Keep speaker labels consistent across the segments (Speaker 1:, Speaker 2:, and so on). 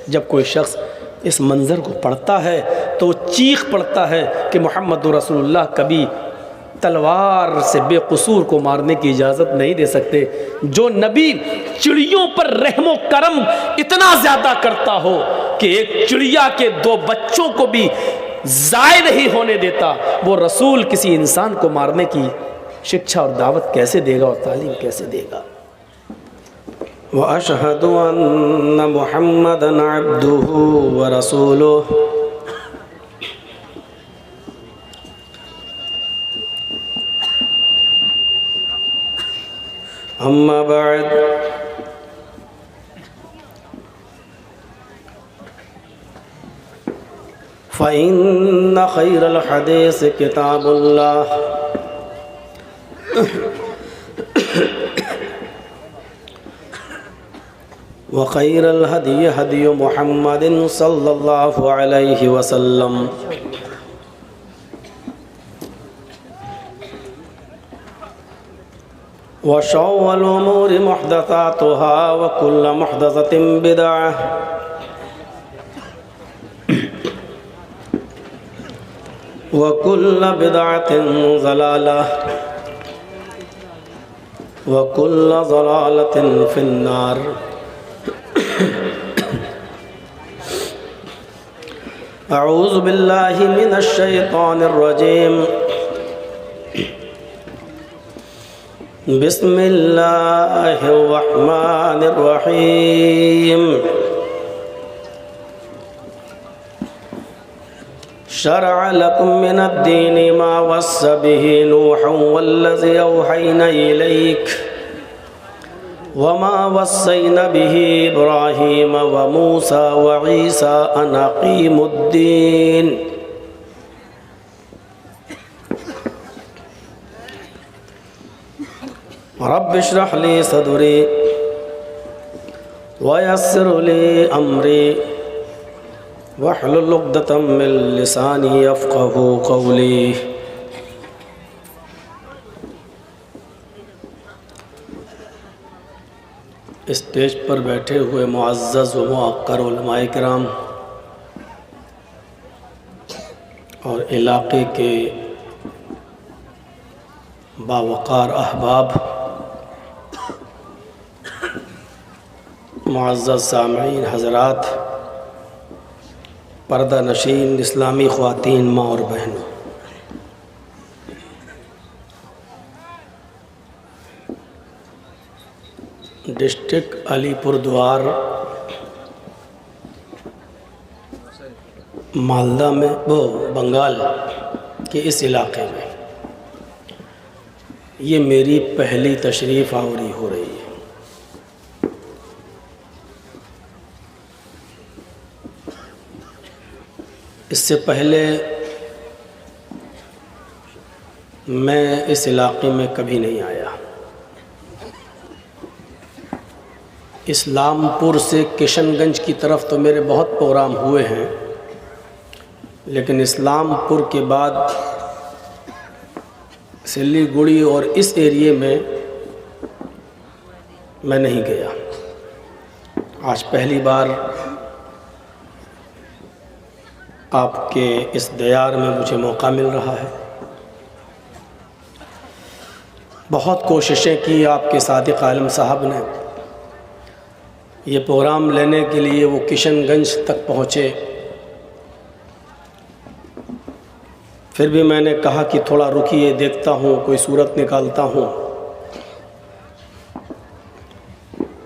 Speaker 1: جب کوئی شخص اس منظر کو پڑھتا ہے تو چیخ پڑتا ہے کہ محمد رسول اللہ کبھی تلوار سے بے قصور کو مارنے کی اجازت نہیں دے سکتے۔ جو نبی چڑیوں پر رحم و کرم اتنا زیادہ کرتا ہو کہ ایک چڑیا کے 2 بچوں کو بھی ضائع نہیں ہونے دیتا، وہ رسول کسی انسان کو مارنے کی شکشا اور دعوت کیسے دے گا اور تعلیم کیسے دے گا؟
Speaker 2: وَأَشْهَدُ أَنَّ مُحَمَّدًا عَبْدُهُ وَرَسُولُهُ أما بعد فإن خير الحديث كتاب الله وخير الهدي هدي محمد صلى الله عليه وسلم وشر الأمور محدثاتها وكل محدثة بدعة وكل بدعة ضلالة وكل ضلالة في النار۔ أعوذ بالله من الشيطان الرجيم، بسم الله الرحمن الرحيم۔ شرع لكم من الدين ما وصى به نوحا والذي أوحينا إليك وما وصينا به إبراهيم وموسى وعيسى أن أقيموا الدين رب اشرح لي صدري ويسر لي أمري واحلل عقدة من لساني يفقهوا قولي۔
Speaker 1: اسٹیج پر بیٹھے ہوئے معزز و موقر علماء کرام اور علاقے کے باوقار احباب، معزز سامعین حضرات، پردہ نشین اسلامی خواتین، ماں اور بہنوں، ڈسٹرکٹ علی پور دوار مالدہ میں بنگال کے اس علاقے میں یہ میری پہلی تشریف آوری ہو رہی ہے۔ اس سے پہلے میں اس علاقے میں کبھی نہیں آیا۔ اسلام پور سے کشن گنج کی طرف تو میرے بہت پروگرام ہوئے ہیں، لیکن اسلام پور کے بعد سلی گڑی اور اس ایریے میں میں نہیں گیا۔ آج پہلی بار آپ کے اس دیار میں مجھے موقع مل رہا ہے۔ بہت کوششیں کی آپ کے صادق عالم صاحب نے، یہ پروگرام لینے کے لیے وہ کشن گنج تک پہنچے، پھر بھی میں نے کہا کہ تھوڑا رکیے، دیکھتا ہوں کوئی صورت نکالتا ہوں۔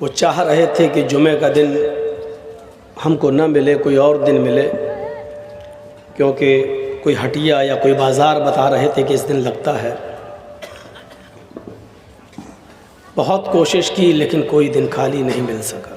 Speaker 1: وہ چاہ رہے تھے کہ جمعہ کا دن ہم کو نہ ملے، کوئی اور دن ملے، کیونکہ کوئی ہٹیا یا کوئی بازار بتا رہے تھے کہ اس دن لگتا ہے۔ بہت کوشش کی لیکن کوئی دن خالی نہیں مل سکا۔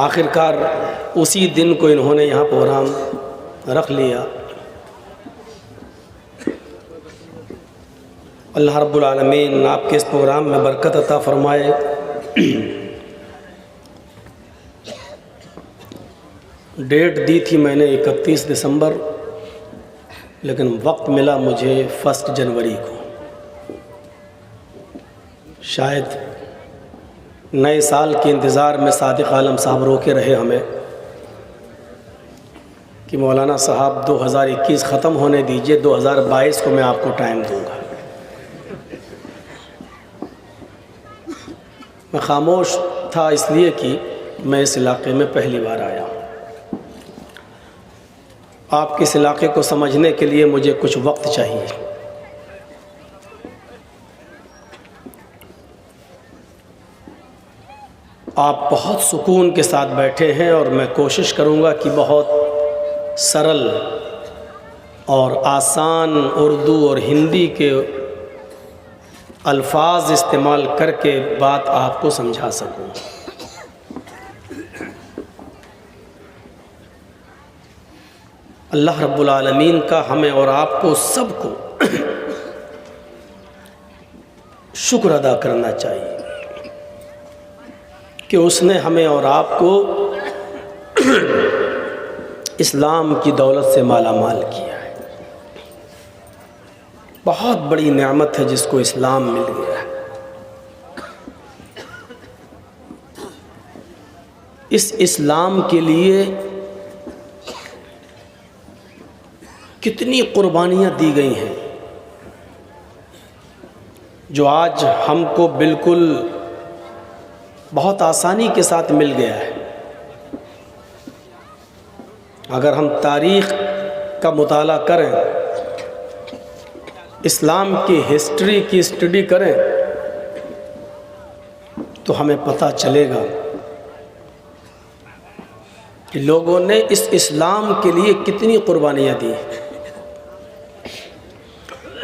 Speaker 1: آخر کار اسی دن کو انہوں نے یہاں پروگرام رکھ لیا۔ اللہ رب العالمین آپ کے اس پروگرام میں برکت عطا فرمائے۔ ڈیٹ دی تھی میں نے 31 دسمبر، لیکن وقت ملا مجھے 1 جنوری کو۔ شاید نئے سال کے انتظار میں صادق عالم صاحب روکے رہے ہمیں کہ مولانا صاحب 2021 ختم ہونے دیجئے، 2022 کو میں آپ کو ٹائم دوں گا۔ میں خاموش تھا اس لیے کہ میں اس علاقے میں پہلی بار آیا ہوں۔ آپ کے اس علاقے کو سمجھنے کے لیے مجھے کچھ وقت چاہیے۔ آپ بہت سکون کے ساتھ بیٹھے ہیں اور میں کوشش کروں گا کہ بہت سرل اور آسان اردو اور ہندی کے الفاظ استعمال کر کے بات آپ کو سمجھا سکوں۔ اللہ رب العالمین کا ہمیں اور آپ کو سب کو شکر ادا کرنا چاہیے کہ اس نے ہمیں اور آپ کو اسلام کی دولت سے مالا مال کیا ہے۔ بہت بڑی نعمت ہے جس کو اسلام مل گیا ہے۔ اس اسلام کے لیے کتنی قربانیاں دی گئی ہیں جو آج ہم کو بالکل بہت آسانی کے ساتھ مل گیا ہے۔ اگر ہم تاریخ کا مطالعہ کریں، اسلام کی ہسٹری کی اسٹڈی کریں تو ہمیں پتہ چلے گا کہ لوگوں نے اس اسلام کے لیے کتنی قربانیاں دی۔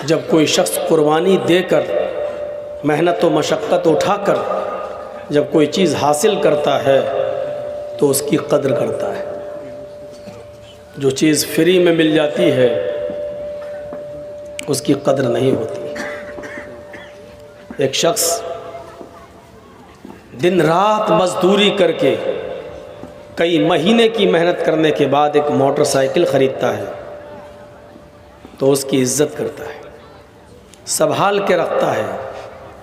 Speaker 1: جب کوئی شخص قربانی دے کر، محنت و مشقت اٹھا کر جب کوئی چیز حاصل کرتا ہے تو اس کی قدر کرتا ہے۔ جو چیز فری میں مل جاتی ہے اس کی قدر نہیں ہوتی۔ ایک شخص دن رات مزدوری کر کے کئی مہینے کی محنت کرنے کے بعد ایک موٹر سائیکل خریدتا ہے تو اس کی عزت کرتا ہے، سنبھال کے رکھتا ہے،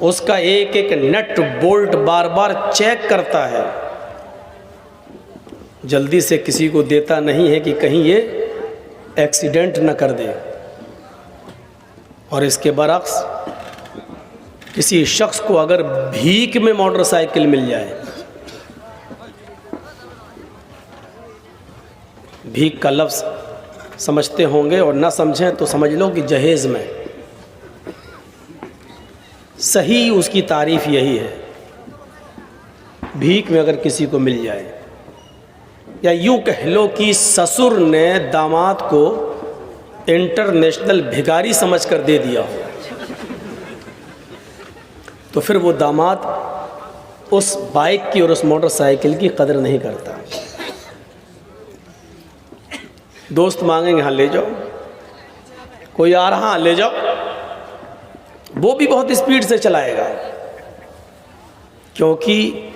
Speaker 1: اس کا ایک ایک نٹ بولٹ بار بار چیک کرتا ہے، جلدی سے کسی کو دیتا نہیں ہے کہ کہیں یہ ایکسیڈنٹ نہ کر دے۔ اور اس کے برعکس کسی شخص کو اگر بھیک میں موٹر سائیکل مل جائے، بھیک کا لفظ سمجھتے ہوں گے اور نہ سمجھیں تو سمجھ لو کہ جہیز میں، صحیح اس کی تعریف یہی ہے۔ بھیک میں اگر کسی کو مل جائے، یا یوں کہہ لو کہ سسر نے داماد کو انٹرنیشنل بھکاری سمجھ کر دے دیا ہو، تو پھر وہ داماد اس بائک کی اور اس موٹر سائیکل کی قدر نہیں کرتا۔ دوست مانگیں گے ہاں لے جاؤ، کوئی آ رہا ہاں لے جاؤ، وہ بھی بہت اسپیڈ سے چلائے گا کیونکہ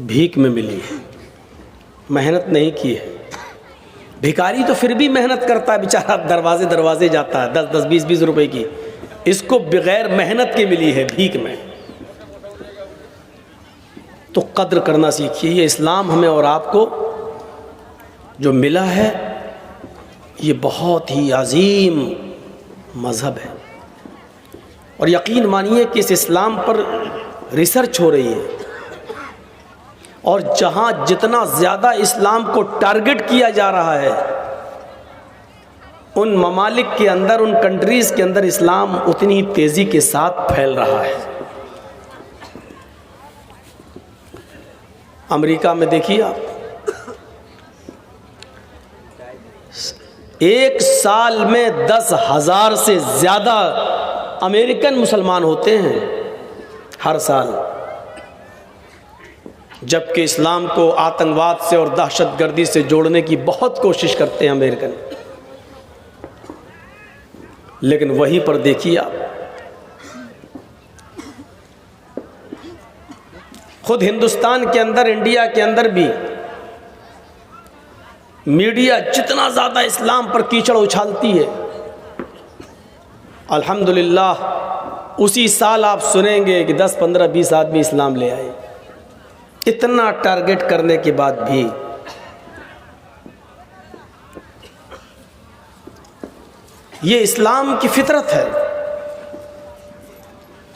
Speaker 1: بھیک میں ملی ہے، محنت نہیں کی ہے۔ بھکاری تو پھر بھی محنت کرتا ہے بیچارہ، دروازے دروازے جاتا ہے، 10 20 20 روپے کی، اس کو بغیر محنت کے ملی ہے بھیک میں۔ تو قدر کرنا سیکھیے۔ یہ اسلام ہمیں اور آپ کو جو ملا ہے یہ بہت ہی عظیم مذہب ہے، اور یقین مانیے کہ اس اسلام پر ریسرچ ہو رہی ہے، اور جہاں جتنا زیادہ اسلام کو ٹارگٹ کیا جا رہا ہے ان ممالک کے اندر، ان کنٹریز کے اندر اسلام اتنی تیزی کے ساتھ پھیل رہا ہے۔ امریکہ میں دیکھیے آپ، ایک سال میں 10,000 سے زیادہ امریکن مسلمان ہوتے ہیں ہر سال، جبکہ اسلام کو آتنکواد سے اور دہشت گردی سے جوڑنے کی بہت کوشش کرتے ہیں امریکن۔ لیکن وہیں پر دیکھیے آپ، خود ہندوستان کے اندر، انڈیا کے اندر بھی میڈیا جتنا زیادہ اسلام پر کیچڑ اچھالتی ہے، الحمدللہ اسی سال آپ سنیں گے کہ 10 15 20 آدمی اسلام لے آئے. اتنا ٹارگٹ کرنے کے بعد بھی یہ اسلام کی فطرت ہے.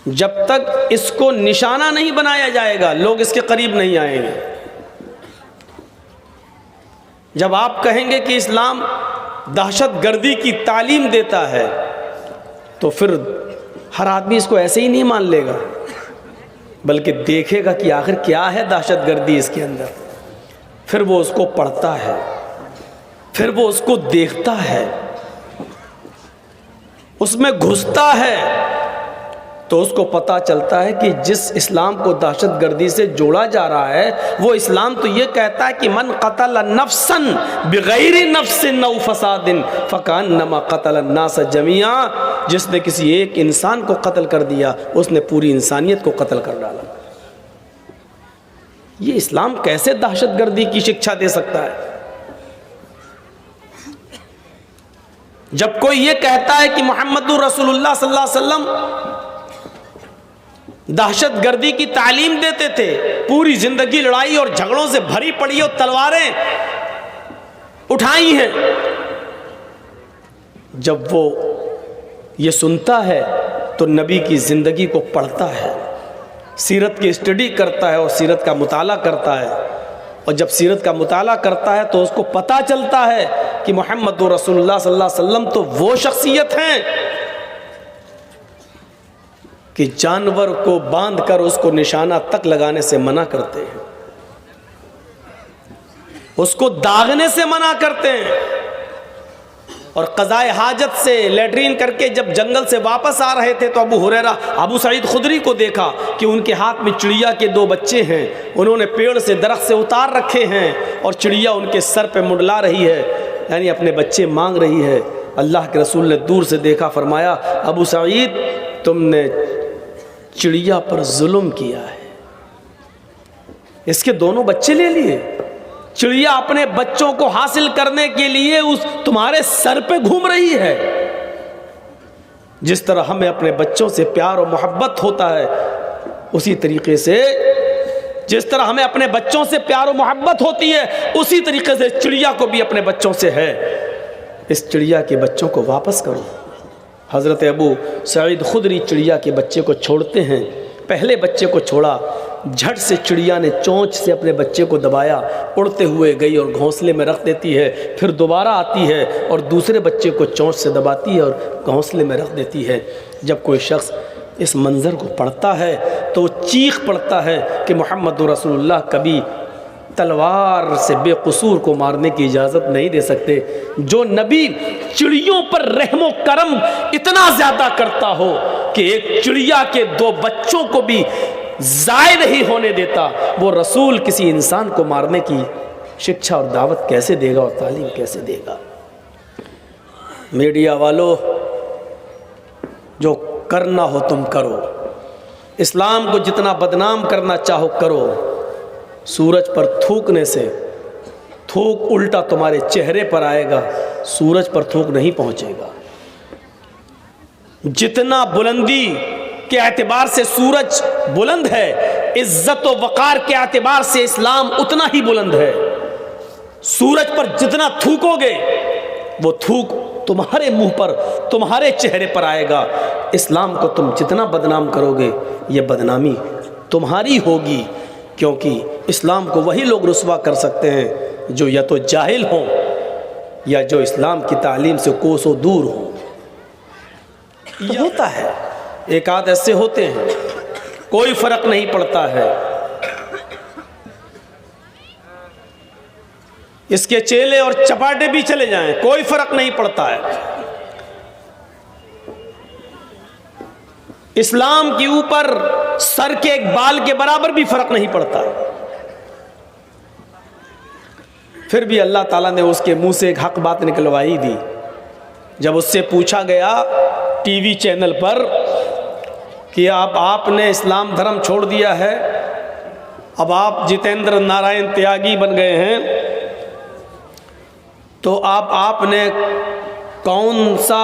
Speaker 1: جب تک اس کو نشانہ نہیں بنایا جائے گا لوگ اس کے قریب نہیں آئیں گے. جب آپ کہیں گے کہ اسلام دہشت گردی کی تعلیم دیتا ہے تو پھر ہر آدمی اس کو ایسے ہی نہیں مان لے گا، بلکہ دیکھے گا کہ آخر کیا ہے دہشت گردی اس کے اندر. پھر وہ اس کو پڑھتا ہے، پھر وہ اس کو دیکھتا ہے، اس میں گھستا ہے، تو اس کو پتہ چلتا ہے کہ جس اسلام کو دہشت گردی سے جوڑا جا رہا ہے وہ اسلام تو یہ کہتا ہے کہ من قتل نفسا بغیر نفس او فساد فکانما قتل الناس جميعا. جس نے کسی ایک انسان کو قتل کر دیا اس نے پوری انسانیت کو قتل کر ڈالا. یہ اسلام کیسے دہشت گردی کی شکشا دے سکتا ہے؟ جب کوئی یہ کہتا ہے کہ محمد رسول اللہ صلی اللہ علیہ وسلم دہشت گردی کی تعلیم دیتے تھے، پوری زندگی لڑائی اور جھگڑوں سے بھری پڑی اور تلواریں اٹھائی ہیں، جب وہ یہ سنتا ہے تو نبی کی زندگی کو پڑھتا ہے، سیرت کی اسٹڈی کرتا ہے اور سیرت کا مطالعہ کرتا ہے. اور جب سیرت کا مطالعہ کرتا ہے تو اس کو پتہ چلتا ہے کہ محمد رسول اللہ صلی اللہ علیہ وسلم تو وہ شخصیت ہیں کہ جانور کو باندھ کر اس کو نشانہ تک لگانے سے منع کرتے ہیں، اس کو داغنے سے منع کرتے ہیں. اور قضائے حاجت سے لیٹرین کر کے جب جنگل سے واپس آ رہے تھے تو ابو ہریرہ ابو سعید خدری کو دیکھا کہ ان کے ہاتھ میں چڑیا کے 2 بچے ہیں، انہوں نے پیڑ سے درخت سے اتار رکھے ہیں اور چڑیا ان کے سر پہ منڈلا رہی ہے، یعنی اپنے بچے مانگ رہی ہے. اللہ کے رسول نے دور سے دیکھا، فرمایا ابو سعید تم نے چڑیا پر ظلم کیا ہے، اس کے 2 بچے لے لیے. چڑیا اپنے بچوں کو حاصل کرنے کے لیے اس تمہارے سر پہ گھوم رہی ہے. جس طرح ہمیں اپنے بچوں سے پیار و محبت ہوتا ہے، اسی طریقے سے جس طرح ہمیں اپنے بچوں سے پیار و محبت ہوتی ہے اسی طریقے سے چڑیا کو بھی اپنے بچوں سے ہے. اس چڑیا کے بچوں کو واپس کرو. حضرت ابو سعید خدری چڑیا کے بچے کو چھوڑتے ہیں. پہلے بچے کو چھوڑا، جھٹ سے چڑیا نے چونچ سے اپنے بچے کو دبایا، اڑتے ہوئے گئی اور گھونسلے میں رکھ دیتی ہے. پھر دوبارہ آتی ہے اور دوسرے بچے کو چونچ سے دباتی ہے اور گھونسلے میں رکھ دیتی ہے. جب کوئی شخص اس منظر کو پڑھتا ہے تو چیخ پڑتا ہے کہ محمد رسول اللہ کبھی تلوار سے بے قصور کو مارنے کی اجازت نہیں دے سکتے. جو نبی چڑیوں پر رحم و کرم اتنا زیادہ کرتا ہو کہ ایک چڑیا کے 2 بچوں کو بھی ضائع نہیں ہونے دیتا، وہ رسول کسی انسان کو مارنے کی شکشا اور دعوت کیسے دے گا اور تعلیم کیسے دے گا؟ میڈیا والو، جو کرنا ہو تم کرو، اسلام کو جتنا بدنام کرنا چاہو کرو. سورج پر تھوکنے سے تھوک الٹا تمہارے چہرے پر آئے گا، سورج پر تھوک نہیں پہنچے گا. جتنا بلندی کے اعتبار سے سورج بلند ہے، عزت و وقار کے اعتبار سے اسلام اتنا ہی بلند ہے. سورج پر جتنا تھوکو گے وہ تھوک تمہارے منہ پر تمہارے چہرے پر آئے گا. اسلام کو تم جتنا بدنام کرو گے یہ بدنامی تمہاری ہوگی، کیونکہ اسلام کو وہی لوگ رسوا کر سکتے ہیں جو یا تو جاہل ہوں یا جو اسلام کی تعلیم سے کوسوں دور ہوں. ہوتا ہے، ایک آدھ ایسے ہوتے ہیں، کوئی فرق نہیں پڑتا ہے. اس کے چیلے اور چپاٹے بھی چلے جائیں کوئی فرق نہیں پڑتا ہے. اسلام کے اوپر سر کے ایک بال کے برابر بھی فرق نہیں پڑتا. پھر بھی اللہ تعالیٰ نے اس کے منہ سے ایک حق بات نکلوائی دی. جب اس سے پوچھا گیا ٹی وی چینل پر کہ آپ نے اسلام دھرم چھوڑ دیا ہے، اب آپ جتیندر نارائن تیاگی بن گئے ہیں، تو آپ نے کون سا